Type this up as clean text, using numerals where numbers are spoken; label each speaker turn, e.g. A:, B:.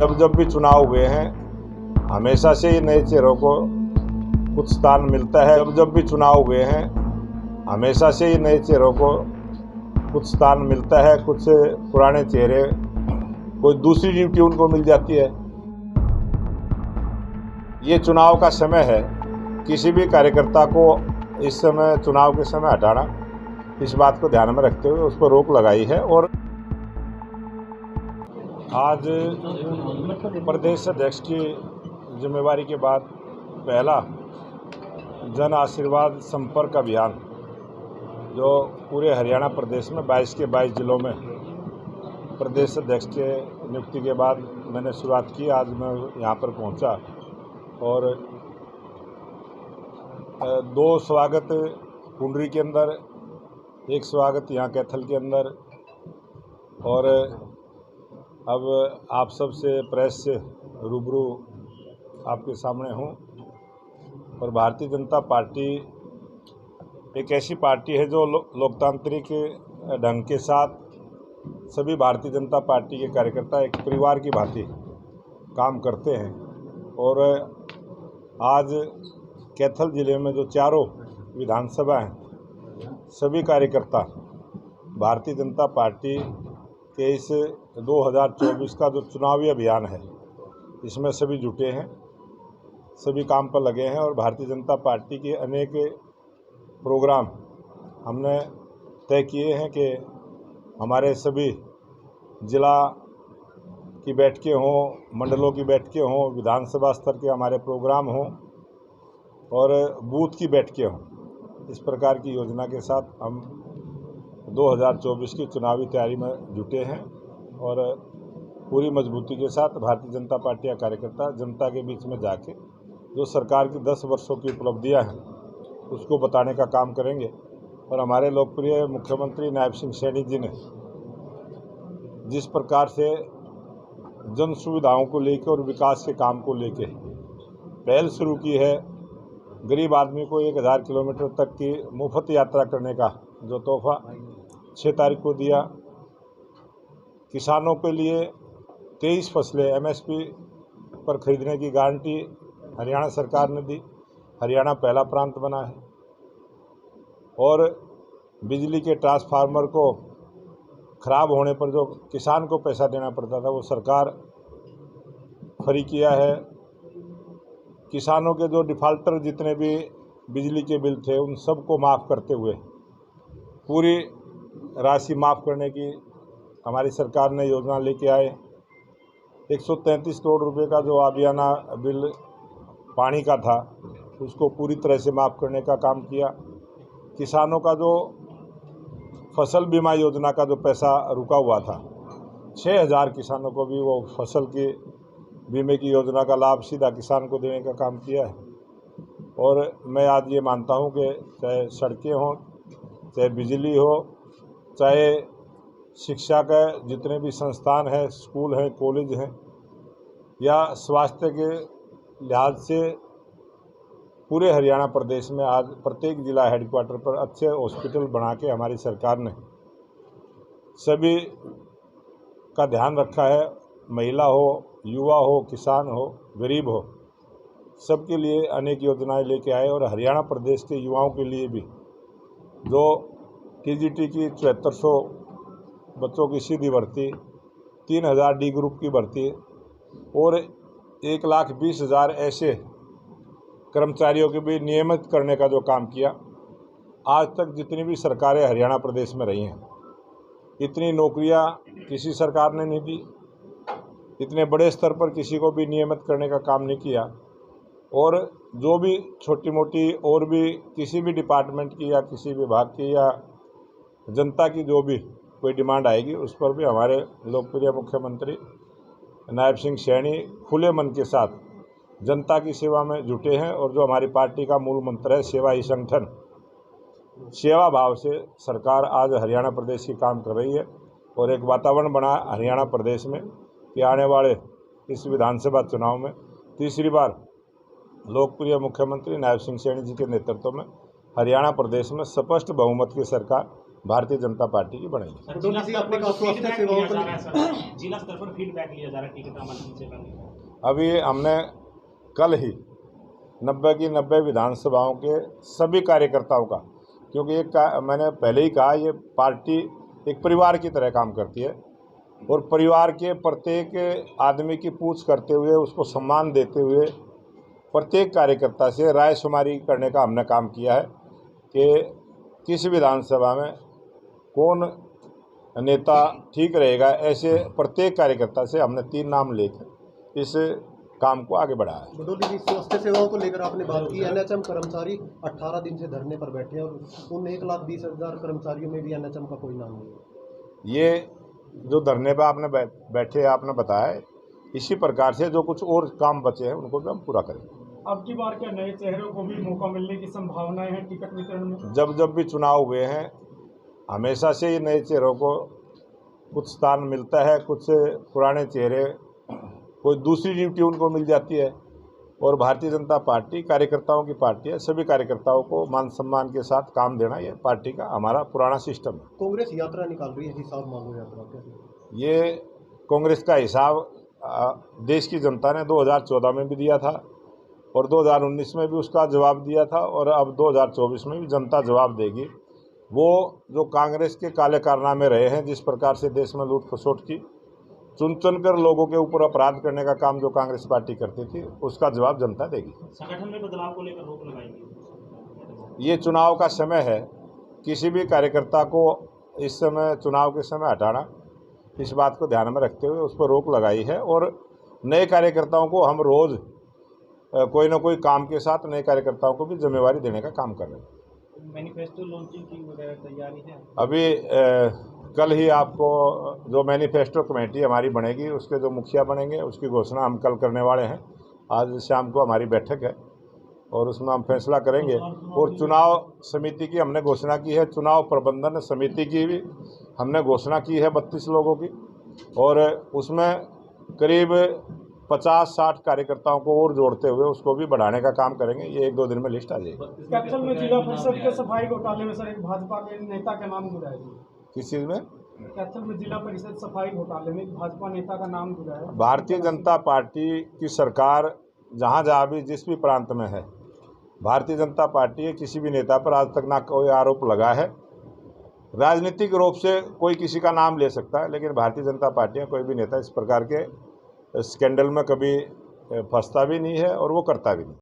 A: जब जब भी चुनाव हुए हैं हमेशा से ही नए चेहरों को कुछ स्थान मिलता है। जब जब भी चुनाव हुए हैं हमेशा से ही नए चेहरों को कुछ स्थान मिलता है। कुछ पुराने चेहरे, कोई दूसरी ड्यूटी उनको मिल जाती है। ये चुनाव का समय है, किसी भी कार्यकर्ता को इस समय चुनाव के समय हटाना, इस बात को ध्यान में रखते हुए उस पर रोक लगाई है। और आज प्रदेश अध्यक्ष की जिम्मेवारी के बाद पहला जन आशीर्वाद संपर्क अभियान जो पूरे हरियाणा प्रदेश में 22 के 22 जिलों में प्रदेश अध्यक्ष के नियुक्ति के बाद मैंने शुरुआत की। आज मैं यहाँ पर पहुँचा और 2 स्वागत कुंडरी के अंदर, 1 स्वागत यहाँ कैथल के अंदर, और अब आप सब से प्रेस से रूबरू आपके सामने हूँ। और भारतीय जनता पार्टी एक ऐसी पार्टी है जो लोकतांत्रिक ढंग के साथ सभी भारतीय जनता पार्टी के कार्यकर्ता एक परिवार की भांति काम करते हैं। और आज कैथल ज़िले में जो चारों विधानसभा हैं, सभी कार्यकर्ता भारतीय जनता पार्टी के इस 2024 का जो चुनावी अभियान है इसमें सभी जुटे हैं, सभी काम पर लगे हैं। और भारतीय जनता पार्टी के अनेक प्रोग्राम हमने तय किए हैं कि हमारे सभी जिला की बैठकें हों, मंडलों की बैठकें हों, विधानसभा स्तर के हमारे प्रोग्राम हों और बूथ की बैठकें हों। इस प्रकार की योजना के साथ हम 2024 की चुनावी तैयारी में जुटे हैं और पूरी मजबूती के साथ भारतीय जनता पार्टी का कार्यकर्ता जनता के बीच में जाके जो सरकार की 10 वर्षों की उपलब्धियां हैं उसको बताने का काम करेंगे। और हमारे लोकप्रिय मुख्यमंत्री नायब सिंह सैनी जी ने जिस प्रकार से जन सुविधाओं को लेकर और विकास के काम को लेकर पहल शुरू की है, गरीब आदमी को 1000 किलोमीटर तक की मुफ्त यात्रा करने का जो तोहफा 6 तारीख को दिया, किसानों के लिए 23 फसलें MSP पर खरीदने की गारंटी हरियाणा सरकार ने दी। हरियाणा पहला प्रांत बना है। और बिजली के ट्रांसफार्मर को खराब होने पर जो किसान को पैसा देना पड़ता था वो सरकार फ्री किया है। किसानों के जो डिफाल्टर जितने भी बिजली के बिल थे उन सबको माफ़ करते हुए पूरी राशि माफ़ करने की हमारी सरकार ने योजना लेके आए। 133 करोड़ रुपए का जो आबियाना बिल पानी का था उसको पूरी तरह से माफ़ करने का काम किया। किसानों का जो फसल बीमा योजना का जो पैसा रुका हुआ था, 6000 किसानों को भी वो फसल के बीमे की योजना का लाभ सीधा किसान को देने का काम किया है। और मैं आज ये मानता हूँ कि चाहे सड़कें हों, चाहे बिजली हो, चाहे शिक्षा के जितने भी संस्थान हैं, स्कूल हैं, कॉलेज हैं, या स्वास्थ्य के लिहाज से पूरे हरियाणा प्रदेश में आज प्रत्येक जिला हेडक्वार्टर पर अच्छे हॉस्पिटल बना के हमारी सरकार ने सभी का ध्यान रखा है। महिला हो, युवा हो, किसान हो, गरीब हो, सबके लिए अनेक योजनाएं लेके आए। और हरियाणा प्रदेश के युवाओं के लिए भी जो TGT की 7400 बच्चों की सीधी भर्ती, 3000 D ग्रुप की भर्ती और 1,20,000 ऐसे कर्मचारियों के भी नियमित करने का जो काम किया। आज तक जितनी भी सरकारें हरियाणा प्रदेश में रही हैं, इतनी नौकरियां किसी सरकार ने नहीं दी, इतने बड़े स्तर पर किसी को भी नियमित करने का काम नहीं किया। और जो भी छोटी मोटी और भी किसी भी डिपार्टमेंट की या किसी विभाग की या जनता की जो भी कोई डिमांड आएगी उस पर भी हमारे लोकप्रिय मुख्यमंत्री नायब सिंह सैनी खुले मन के साथ जनता की सेवा में जुटे हैं। और जो हमारी पार्टी का मूल मंत्र है सेवा ही संगठन, सेवा भाव से सरकार आज हरियाणा प्रदेश की काम कर रही है। और एक वातावरण बना हरियाणा प्रदेश में कि आने वाले इस विधानसभा चुनाव में तीसरी बार लोकप्रिय मुख्यमंत्री नायब सिंह सैनी जी के नेतृत्व में हरियाणा प्रदेश में स्पष्ट बहुमत की सरकार भारतीय जनता पार्टी की बनेगी।
B: जिला स्तर पर फीडबैक लिया जा रहा है टिकट आवंटन से पहले।
A: अभी हमने कल ही 90 की 90 विधानसभाओं के सभी कार्यकर्ताओं का, क्योंकि मैंने पहले ही कहा, ये पार्टी एक परिवार की तरह काम करती है और परिवार के प्रत्येक आदमी की पूछ करते हुए, उसको सम्मान देते हुए प्रत्येक कार्यकर्ता से राय शुमारी करने का हमने काम किया है कि किस विधानसभा में कौन नेता ठीक रहेगा। ऐसे प्रत्येक कार्यकर्ता से हमने 3 नाम लेकर इस काम को आगे बढ़ाया है।
C: बडोली जी, स्वास्थ्य सेवाओं को लेकर आपने बात की। एनएचएम कर्मचारी 18 दिन से धरने पर बैठे हैं और उन 1,20,000 कर्मचारियों में भी एनएचएम का कोई नाम नहीं है।
A: ये जो धरने पर आपने बैठे आपने बताया, इसी प्रकार से जो कुछ और काम बचे हैं उनको भी हम पूरा करेंगे।
D: अब की बार क्या नए चेहरों को भी मौका मिलने की संभावनाएं हैं टिकट वितरण में?
A: जब भी चुनाव हुए हैं हमेशा से ये नए चेहरों को कुछ स्थान मिलता है, कुछ पुराने चेहरे कोई दूसरी ड्यूटी उनको मिल जाती है। और भारतीय जनता पार्टी कार्यकर्ताओं की पार्टी है, सभी कार्यकर्ताओं को मान सम्मान के साथ काम देना ये पार्टी का हमारा पुराना सिस्टम है।
C: कांग्रेस यात्रा निकाल रही है, हिसाब मांगो यात्रा कैसे?
A: ये कांग्रेस का हिसाब देश की जनता ने 2014 में भी दिया था और 2019 में भी उसका जवाब दिया था और अब 2024 में भी जनता जवाब देगी। वो जो कांग्रेस के काले कारनामे रहे हैं, जिस प्रकार से देश में लूट खसोट की, चुन कर लोगों के ऊपर अपराध करने का काम जो कांग्रेस पार्टी करती थी, उसका जवाब जनता देगी।
B: संगठन में बदलाव को लेकर रोक लगाएंगे।
A: ये चुनाव का समय है, किसी भी कार्यकर्ता को इस समय चुनाव के समय हटाना, इस बात को ध्यान में रखते हुए उस पर रोक लगाई है। और नए कार्यकर्ताओं को हम रोज़ कोई ना कोई काम के साथ नए कार्यकर्ताओं को भी जिम्मेवारी देने का काम कर रहे हैं।
B: मैनिफेस्टो लॉन्चिंग की वगैरह तैयारी है?
A: अभी कल ही आपको जो मैनिफेस्टो कमेटी हमारी बनेगी, उसके जो मुखिया बनेंगे उसकी घोषणा हम कल करने वाले हैं। आज शाम को हमारी बैठक है और उसमें हम फैसला करेंगे। और चुनाव समिति की हमने घोषणा की है, चुनाव प्रबंधन समिति की भी हमने घोषणा की है 32 लोगों की, और उसमें करीब 50-60 कार्यकर्ताओं को और जोड़ते हुए उसको भी बढ़ाने का काम करेंगे। ये 1-2 दिन में लिस्ट आ जाएगी।
D: कैथल में जिला परिषद के सफाई घोटाले में सर एक भाजपा के नेता का नाम जुड़ा है।
A: किस चीज़ में?
D: कैथल में जिला परिषद सफाई घोटाले में भाजपा नेता का नाम जुड़ा है।
A: भारतीय जनता पार्टी की सरकार जहाँ भी जिस भी प्रांत में है, भारतीय जनता पार्टी के किसी भी नेता पर आज तक ना कोई आरोप लगा है। राजनीतिक रूप से कोई किसी का नाम ले सकता है, लेकिन भारतीय जनता पार्टी का कोई भी नेता इस प्रकार के स्कैंडल में कभी फंसता भी नहीं है और वो करता भी नहीं।